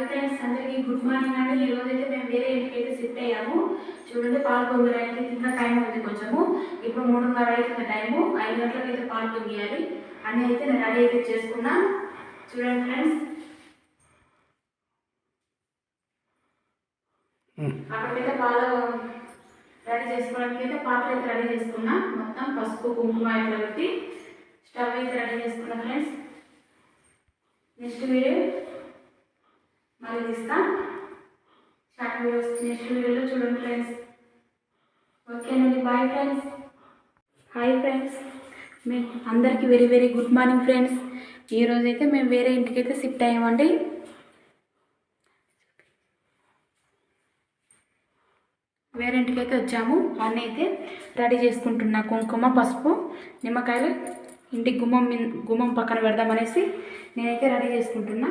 Friends అందరికీ good morning అండి. ఈ రోజు అయితే మేము వేరే ఇంటికి అయితే షిఫ్ట్ అయ్యాము. చూడండి పాలు పొంగడానికి ఇంకా టైం ఉంది కొంచెము. ఇప్పుడు 3:30 అవుతుంది టైము. 5 గంటలకు అయితే పాలు పొంగియాలి అన్నీ అయితే నేను రెడీ అయితే చేసుకున్నా. చూడండి ఫ్రెండ్స్, అక్కడికైతే పాలు రెడీ చేసుకోవడానికి అయితే పాత్ర అయితే రెడీ చేసుకున్నా. మొత్తం పసుపు కుంకుమ అయితే పెట్టి స్టవ్ అయితే రెడీ చేసుకున్నా ఫ్రెండ్స్. నెక్స్ట్ వీడియో మళ్ళీ తీస్తా. షార్ట్ వీడియోస్ నెక్స్ట్ వీడియోలో చూడండి ఫ్రెండ్స్. ఓకేనండి, బాయ్ ఫ్రెండ్స్. హాయ్ ఫ్రెండ్స్, మేము అందరికీ very very good morning friends. ఈరోజు అయితే మేము వేరే ఇంటికి అయితే షిఫ్ట్ అయ్యామండి. వేరే ఇంటికి అయితే వచ్చాము. అన్నీ అయితే రెడీ చేసుకుంటున్నా. కుంకుమ పసుపు నిమ్మకాయలు ఇంటికి గుమ్మం పక్కన పెడదామనేసి నేనైతే రెడీ చేసుకుంటున్నా.